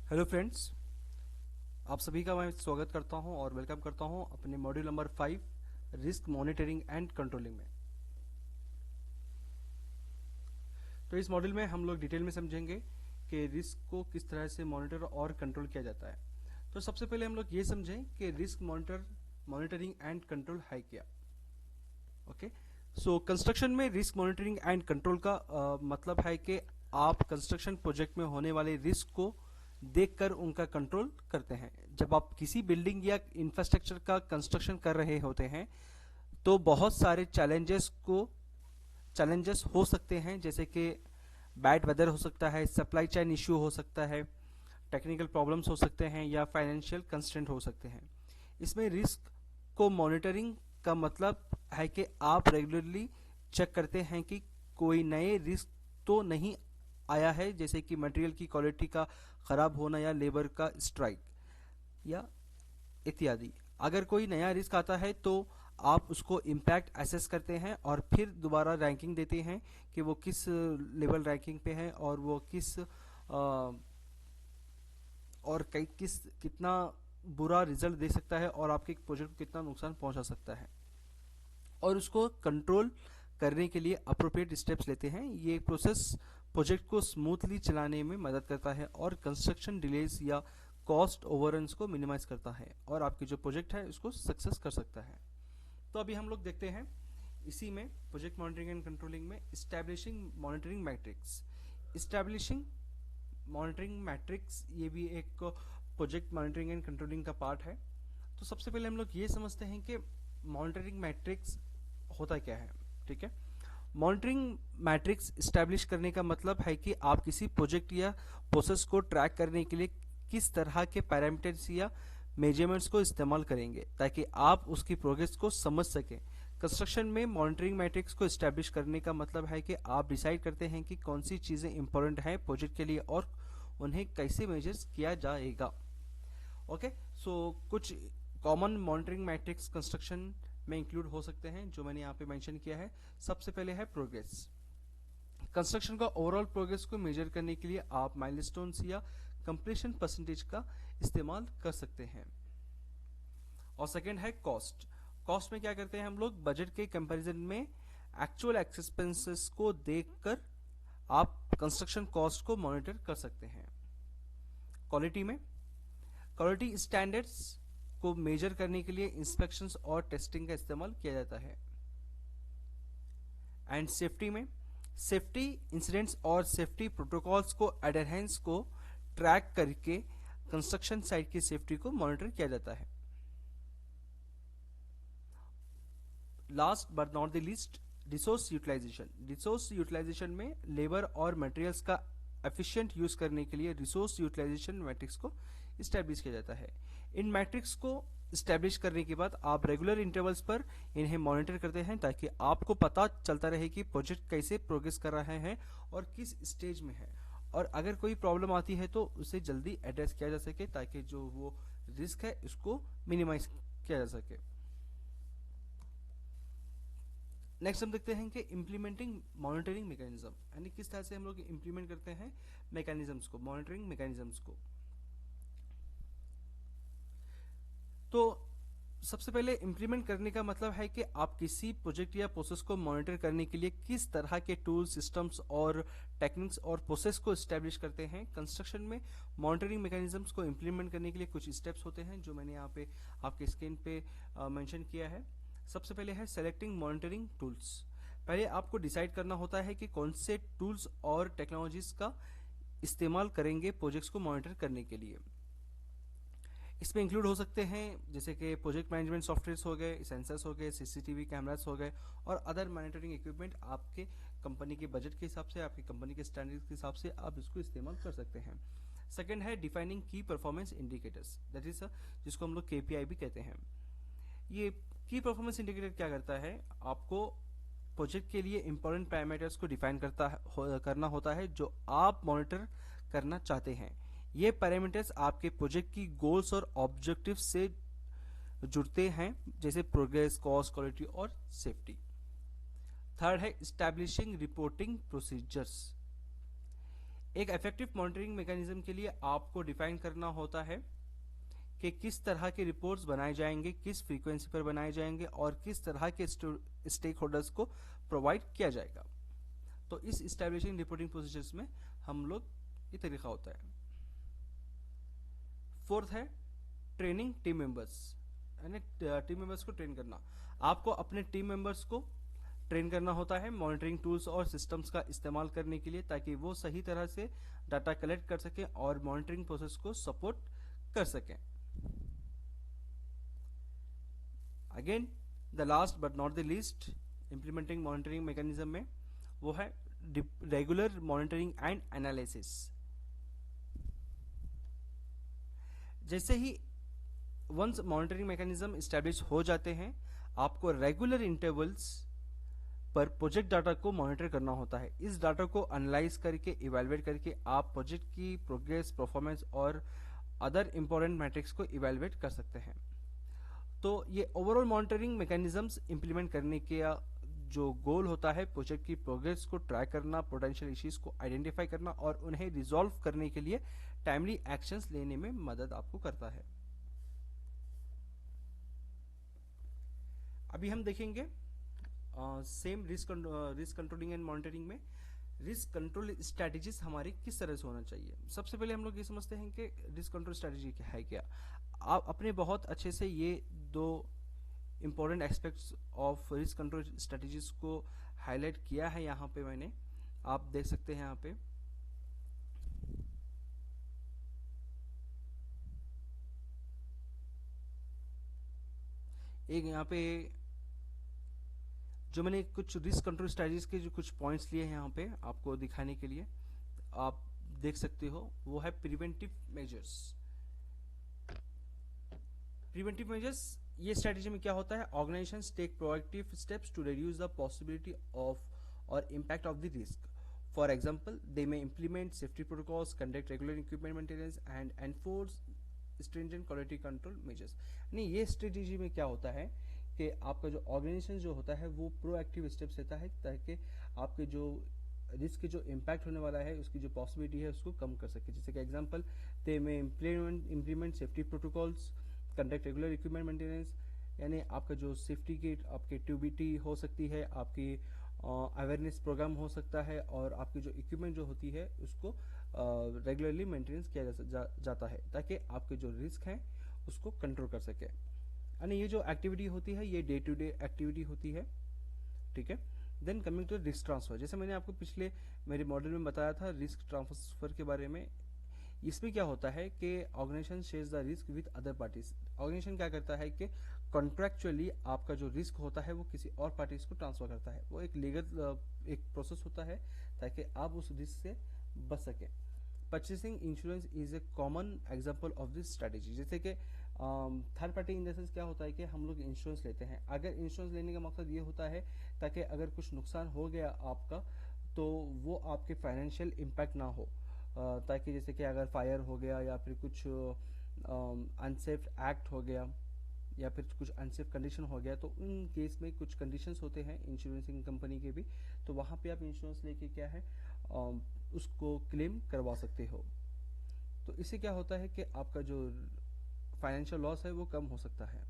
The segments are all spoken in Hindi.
हेलो फ्रेंड्स, आप सभी का मैं स्वागत करता हूं और वेलकम करता हूं अपने module number 5 risk monitoring and controlling में। तो इस मॉड्यूल में हम लोग डिटेल में समझेंगे कि रिस्क को किस तरह से मॉनिटर और कंट्रोल किया जाता है। तो सबसे पहले हम लोग ये समझें कि रिस्क मॉनिटरिंग एंड कंट्रोल है क्या। ओके, सो कंस्ट्रक्शन में रिस्क मॉनिटरिंग एंड कंट्रोल का मतलब है कि आप कंस्ट्रक्शन प्रोजेक्ट में होने वाले रिस्क को देखकर उनका कंट्रोल करते हैं। जब आप किसी बिल्डिंग या इंफ्रास्ट्रक्चर का कंस्ट्रक्शन कर रहे होते हैं तो बहुत सारे चैलेंजेस हो सकते हैं, जैसे कि बैड वेदर हो सकता है, सप्लाई चेन इश्यू हो सकता है, टेक्निकल प्रॉब्लम्स हो सकते हैं या फाइनेंशियल कंस्ट्रेंट हो सकते हैं। इसमें रिस्क को मॉनिटरिंग का मतलब है कि आप रेगुलरली चेक करते हैं कि कोई नए रिस्क तो नहीं आया है, जैसे कि मटेरियल की क्वालिटी का खराब होना या लेबर का स्ट्राइक या इत्यादि। अगर कोई नया रिस्क आता है तो आप उसको इम्पैक्ट एसेस करते हैं और फिर दोबारा रैंकिंग देते हैं कि वो किस लेवल रैंकिंग पे है और वो कितना बुरा रिजल्ट दे सकता है और आपके प्रोजेक्ट को कितना नुकसान पहुंचा सकता है, और उसको कंट्रोल करने के लिए अप्रोप्रिएट स्टेप्स लेते हैं। ये प्रोसेस प्रोजेक्ट को स्मूथली चलाने में मदद करता है और कंस्ट्रक्शन डिलेज या कॉस्ट ओवररन्स को मिनिमाइज करता है और आपकी जो प्रोजेक्ट है उसको सक्सेस कर सकता है। तो अभी हम लोग देखते हैं इसी में प्रोजेक्ट मॉनिटरिंग एंड कंट्रोलिंग में establishing monitoring matrix. Establishing monitoring matrix ये भी एक प्रोजेक्ट मॉनिटरिंग एंड कंट्रोलिंग का पार्ट है। तो सबसे पहले हम लोग ये समझते हैं कि मॉनिटरिंग मैट्रिक्स होता क्या है। ठीक है, मॉनिटरिंग मैट्रिक्स इस्टेब्लिश करने का मतलब है कि आप किसी प्रोजेक्ट या प्रोसेस को ट्रैक करने के लिए किस तरह के पैरामीटर्स या मेजरमेंट्स को इस्तेमाल करेंगे ताकि आप उसकी प्रोग्रेस को समझ सकें। कंस्ट्रक्शन में मॉनिटरिंग मैट्रिक्स को इस्टेब्लिश करने का मतलब है कि आप डिसाइड करते हैं कि कौन सी चीज़ें इंपॉर्टेंट हैं प्रोजेक्ट के लिए और उन्हें कैसे मेजर्स किया जाएगा। ओके, सो कुछ कॉमन मॉनिटरिंग मैट्रिक्स कंस्ट्रक्शन में इंक्लूड हो सकते हैं जो मैंने यहाँ पे मेंशन किया है। सबसे पहले है प्रोग्रेस। कंस्ट्रक्शन का ओवरऑल प्रोग्रेस को मेजर करने के लिए आप माइलस्टोन्स या कंप्लीशन परसेंटेज का इस्तेमाल कर सकते हैं। और सेकंड है कॉस्ट। कॉस्ट में क्या करते हैं हम लोग, बजट के कंपैरिजन में एक्चुअल एक्सपेंसेस को देखकर आप कंस्ट्रक्शन कॉस्ट को मॉनिटर कर सकते हैं। क्वालिटी में क्वालिटी स्टैंडर्ड्स को मेजर करने के लिए इंस्पेक्शंस और टेस्टिंग का इस्तेमाल किया जाता है। एंड सेफ्टी में सेफ्टी इंसिडेंट्स और सेफ्टी प्रोटोकॉल्स को एडहेरेंस को ट्रैक करके कंस्ट्रक्शन साइट की सेफ्टी को मॉनिटर किया जाता है। Last but not the least, resource utilisation. Resource utilisation में लेबर और मटेरियल्स का एफिशिएंट यूज करने के लिए रिसोर्स यूटिलाइजेशन मैट्रिक्स को इस्टेब्लिश किया जाता है। इन मैट्रिक्स को इस्टेब्लिश करने के बाद आप रेगुलर इंटरवल्स पर इन्हें मॉनिटर करते हैं ताकि आपको पता चलता रहे कि प्रोजेक्ट कैसे प्रोग्रेस कर रहे हैं और किस स्टेज में है, और अगर कोई प्रॉब्लम आती है तो उसे जल्दी एड्रेस किया जा सके ताकि जो वो रिस्क है उसको मिनिमाइज किया जा सके। नेक्स्ट हम देखते हैं कि इम्प्लीमेंटिंग मॉनिटरिंग मैकेनिज्म, यानी किस तरह से हम लोग इम्प्लीमेंट करते हैं मैकेनिज्म्स को, मॉनिटरिंग मैकेनिज्म्स को। तो सबसे पहले इम्प्लीमेंट करने का मतलब है कि आप किसी प्रोजेक्ट या प्रोसेस को मॉनिटर करने के लिए किस तरह के टूल्स, सिस्टम्स और टेक्निक्स और प्रोसेस को इस्टेब्लिश करते हैं। कंस्ट्रक्शन में मॉनिटरिंग मैकेनिज्म्स को इम्प्लीमेंट करने के लिए कुछ स्टेप्स होते हैं जो मैंने यहाँ पे आपके स्क्रीन पे मेंशन किया है। सबसे पहले है सेलेक्टिंग मॉनिटरिंग टूल्स। पहले आपको डिसाइड करना होता है कि कौन से टूल्स और टेक्नोलॉजीज का इस्तेमाल करेंगे प्रोजेक्ट्स को मॉनिटर करने के लिए। इसमें इंक्लूड हो सकते हैं जैसे कि प्रोजेक्ट मैनेजमेंट सॉफ्टवेयर्स हो गए, सेंसर्स हो गए, सीसीटीवी कैमरास हो गए और अदर मॉनिटरिंग इक्विपमेंट। आपके कंपनी के बजट के हिसाब से, आपकी कंपनी के स्टैंडर्ड्स के हिसाब से आप इसको इस्तेमाल कर सकते हैं। सेकंड है डिफाइनिंग की परफॉर्मेंस इंडिकेटर्स, दैट इज जिसको हम लोग केपीआई भी कहते हैं। ये की परफॉर्मेंस इंडिकेटर क्या करता है, आपको प्रोजेक्ट के लिए इंपॉर्टेंट पैरामीटर्स को डिफाइन करना होता है जो आप मॉनिटर करना चाहते हैं। ये पैरामीटर्स आपके प्रोजेक्ट की गोल्स और ऑब्जेक्टिव्स से जुड़ते हैं, जैसे प्रोग्रेस, कॉस्ट, क्वालिटी और सेफ्टी। थर्ड है एस्टैब्लिशिंग रिपोर्टिंग प्रोसीजर्स। एक इफेक्टिव मॉनिटरिंग मैकेनिज्म के लिए आपको डिफाइन करना होता है कि किस तरह के रिपोर्ट्स बनाए जाएंगे, किस फ्रीक्वेंसी पर बनाए जाएंगे और किस तरह के स्टेक होल्डर्स को प्रोवाइड किया जाएगा। तो इस इस्टेब्लिशिंग रिपोर्टिंग प्रोसीजर्स में हम लोग ये तरीका होता है। फोर्थ है ट्रेनिंग टीम मेंबर्स, यानी टीम मेंबर्स को ट्रेन करना। आपको अपने टीम मेंबर्स को ट्रेन करना होता है मॉनिटरिंग टूल्स और सिस्टम्स का इस्तेमाल करने के लिए, ताकि वो सही तरह से डाटा कलेक्ट कर सकें और मॉनिटरिंग प्रोसेस को सपोर्ट कर सकें। Again the last but not the least implementing monitoring mechanism में वो है रेगुलर मॉनिटरिंग एंड एनालिसिस। जैसे ही वंस मॉनिटरिंग मैकेनिज्म इस्टेब्लिश हो जाते हैं, आपको रेगुलर इंटरवल्स पर प्रोजेक्ट डाटा को मॉनिटर करना होता है। इस डाटा को एनालाइज करके इवेलुएट करके आप प्रोजेक्ट की प्रोग्रेस, परफॉर्मेंस और अदर इंपॉर्टेंट मैट्रिक्स को इवेलुएट कर सकते हैं। तो ये ओवरऑल मॉनिटरिंग मैकेनिज्म्स इंप्लीमेंट करने के जो गोल होता है, प्रोजेक्ट की प्रोग्रेस को ट्रैक करना, पोटेंशियल इश्यूज को आइडेंटिफाई करना और उन्हें रिजॉल्व करने के लिए टाइमली एक्शंस लेने में मदद आपको करता है। अभी हम देखेंगे same risk controlling and monitoring में रिस्क कंट्रोल स्ट्रेटजीज हमारी किस तरह से होना चाहिए। सबसे पहले हम लोग ये समझते हैं कि रिस्क कंट्रोल स्ट्रेटजी क्या है। क्या आप अपने बहुत अच्छे से ये दो important aspects of risk control strategies को हाईलाइट किया है यहाँ पे मैंने, आप देख सकते हैं यहाँ पे। एक यहाँ पे जो मैंने कुछ रिस्क कंट्रोल स्ट्रेटजीज के जो कुछ पॉइंट्स लिए हैं यहाँ पे आपको दिखाने के लिए, आप देख सकते हो, वो है प्रिवेंटिव मेजर्स। प्रिवेंटिव मेजर्स ये स्ट्रेटजी में क्या होता है, organisations take proactive steps to reduce the possibility of और impact of the risk. For example, they may implement safety protocols, conduct regular equipment maintenance and enforce stringent quality control measures. नहीं, ये स्ट्रेटजी में क्या होता है कि आपका जो ऑर्गेनाइजेशन जो होता है वो प्रोएक्टिव स्टेप्स लेता है ताकि आपके जो रिस्क के जो इम्पैक्ट होने वाला है उसकी जो पॉसिबिलिटी है उसको कम कर सके। जैसे कि example, they may implement safety protocols, conduct regular equipment maintenance, यानी आपका जो सेफ्टी की आपकी ट्यूबिटी हो सकती है, आपकी अवेयरनेस प्रोग्राम हो सकता है और आपकी जो इक्विपमेंट जो होती है उसको रेगुलरली मेंटेनेंस किया जाता है ताकि आपके जो रिस्क हैं उसको कंट्रोल कर सके। यानी ये जो एक्टिविटी होती है ये डे टू डे एक्टिविटी होती है, ठीक है। Then coming to risk transfer, जैसे मैंने आपको पिछले मेरे मॉडल में बताया था रिस्क ट्रांसफर के बारे में। इसमें क्या होता है कि organisation shares the risk with other parties. Organisation क्या करता है कि कॉन्ट्रैक्चुअली आपका जो रिस्क होता है वो किसी और पार्टीज को ट्रांसफर करता है। वो एक लीगल एक प्रोसेस होता है ताकि आप उस रिस्क से बच सकें। Purchasing insurance is a common example of this strategy. जैसे कि third party in the sense क्या होता है कि हम लोग इंश्योरेंस लेते हैं। अगर इंश्योरेंस लेने का मकसद ये होता है ताकि अगर कुछ नुकसान हो गया आपका तो वो आपके फाइनेंशियल इम्पैक्ट ना हो, ताकि जैसे कि अगर फायर हो गया या फिर कुछ अनसेफ एक्ट हो गया या फिर कुछ अनसेफ कंडीशन हो गया, तो उन केस में कुछ कंडीशंस होते हैं इंश्योरेंसिंग कंपनी के भी, तो वहाँ पे आप इंश्योरेंस लेके क्या है उसको क्लेम करवा सकते हो। तो इससे क्या होता है कि आपका जो फाइनेंशियल लॉस है वो कम हो सकता है।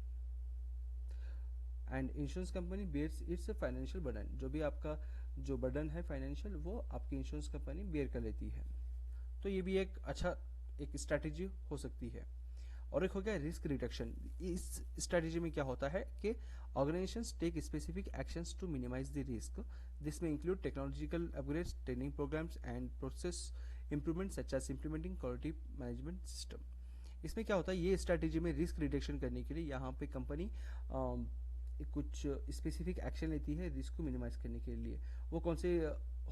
And insurance company bears its financial burden, जो भी आपका जो बर्डन है फाइनेंशियल वो आपकी इंश्योरेंस कंपनी बेयर कर लेती है। तो ये भी एक अच्छा एक स्ट्रैटेजी हो सकती है। और एक हो गया रिस्क रिडक्शन। इस स्ट्रैटेजी में क्या होता है कि organisations take specific actions to minimise the risk. This में include technological upgrades, training programmes and process improvement such as implementing quality management system. इसमें क्या होता है, ये स्ट्रैटेजी में रिस्क रिडक्शन करने के लिए यहाँ पे कंपनी कुछ स्पेसिफिक एक्शन लेती है रिस्क को मिनिमाइज करने के लिए। वो कौन से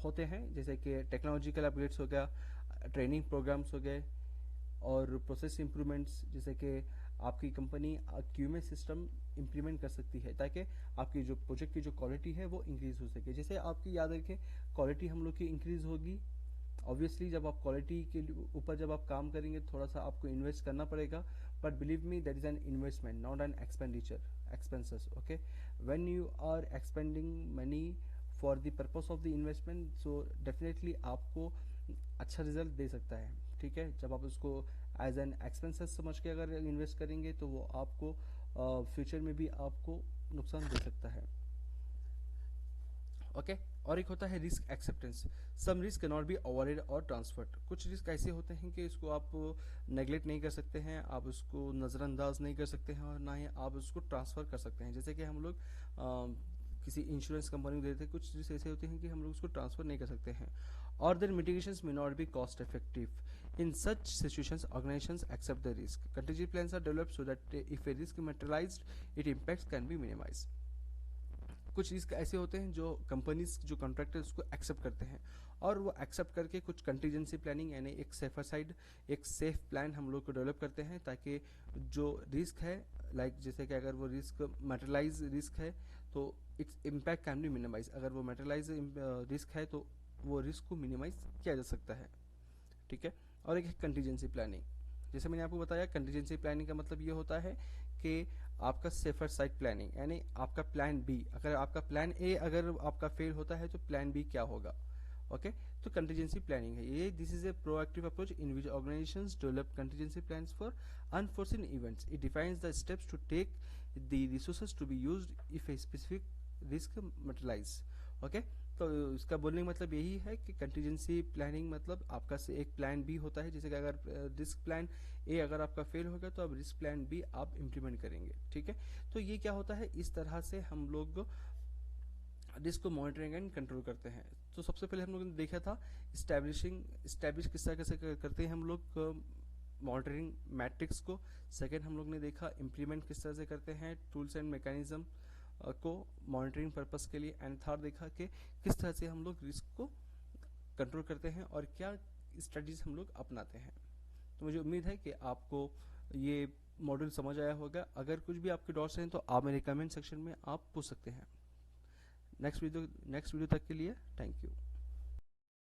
होते हैं, जैसे कि टेक्नोलॉजिकल अपग्रेड्स हो गया, ट्रेनिंग प्रोग्राम्स हो गए और प्रोसेस इंप्रूवमेंट्स, जैसे कि आपकी कंपनी क्यूएमएस सिस्टम इंप्लीमेंट कर सकती है ताकि आपकी जो प्रोजेक्ट की जो क्वालिटी है वो इंक्रीज हो सके। जैसे आपकी याद रखें क्वालिटी हम लोग की इंक्रीज होगी, ऑब्वियसली जब आप क्वालिटी के ऊपर जब आप काम करेंगे थोड़ा सा आपको इन्वेस्ट करना पड़ेगा, but believe me that is an investment not an expenditure expenses, okay? When you are expending money for the purpose of the investment, so definitely आपको अच्छा रिजल्ट दे सकता है। ठीक है, जब आप उसको एज एन एक्सपेंसेस समझ के अगर इन्वेस्ट करेंगे तो वो आपको फ्यूचर में भी आपको नुकसान दे सकता है। ओके, और एक होता है risk acceptance. Some risk can not be avoided और ट्रांसफर्ड। कुछ रिस्क ऐसे होते हैं कि इसको आप नेगलेक्ट नहीं कर सकते हैं, आप उसको नज़रअंदाज नहीं कर सकते हैं, और ना ही आप उसको ट्रांसफ़र कर सकते हैं। जैसे कि हम लोग किसी इंश्योरेंस कंपनी को देते हैं, कुछ रिस्क ऐसे होते हैं कि हम लोग उसको ट्रांसफ़र नहीं कर सकते हैं। और their mitigations may not be cost effective. In such situations organisations accept the risk. Contingency plans are developed so that if a risk materialised it impacts can be minimised. कुछ रिस्क ऐसे होते हैं जो कंपनीज जो कॉन्ट्रैक्टर उसको एक्सेप्ट करते हैं, और वो एक्सेप्ट करके कुछ कंटीजेंसी प्लानिंग यानी एक सेफर साइड, एक सेफ प्लान हम लोग को डेवलप करते हैं, ताकि जो रिस्क है, लाइक जैसे कि अगर वो रिस्क मटेरियलाइज रिस्क है तो its impact can be minimise. अगर वो मटेरियलाइज रिस्क है तो वो रिस्क को मिनिमाइज किया जा सकता है। ठीक है, और एक है कंटीजेंसी प्लानिंग। जैसे मैंने आपको बताया, कंटीजेंसी प्लानिंग का मतलब ये होता है कि आपका सेफर साइड प्लानिंग, यानी आपका प्लान बी, अगर आपका प्लान ए अगर आपका फेल होता है तो प्लान बी क्या होगा। ओके, तो कंटीजेंसी प्लानिंग है ये। This is a proactive approach in which organisations develop contingency plans for unforeseen events. It defines the steps to take the resources to be used if a specific risk materialise. Okay, तो इसका बोलने का मतलब यही है कि कंटीजेंसी प्लानिंग मतलब आपका से एक प्लान बी होता है। जैसे कि अगर रिस्क प्लान ए अगर आपका फेल हो गया तो अब रिस्क प्लान बी आप इम्प्लीमेंट करेंगे। ठीक है, तो ये क्या होता है, इस तरह से हम लोग रिस्क को मॉनिटरिंग एंड कंट्रोल करते हैं। तो सबसे पहले हम लोगों ने देखा था इस्टेब्लिश किस तरह कैसे करते हैं हम लोग मॉनिटरिंग मैट्रिक्स को। सेकेंड हम लोग ने देखा इम्प्लीमेंट किस तरह से करते हैं टूल्स एंड मैकेनिज्म को मॉनिटरिंग पर्पस के लिए। एंड थर्ड देखा कि किस तरह से हम लोग रिस्क को कंट्रोल करते हैं और क्या स्ट्रेटजीज हम लोग अपनाते हैं। तो मुझे उम्मीद है कि आपको ये मॉड्यूल समझ आया होगा। अगर कुछ भी आपके डाउट्स हैं तो आप मेरे कमेंट सेक्शन में आप पूछ सकते हैं। नेक्स्ट वीडियो तक के लिए थैंक यू।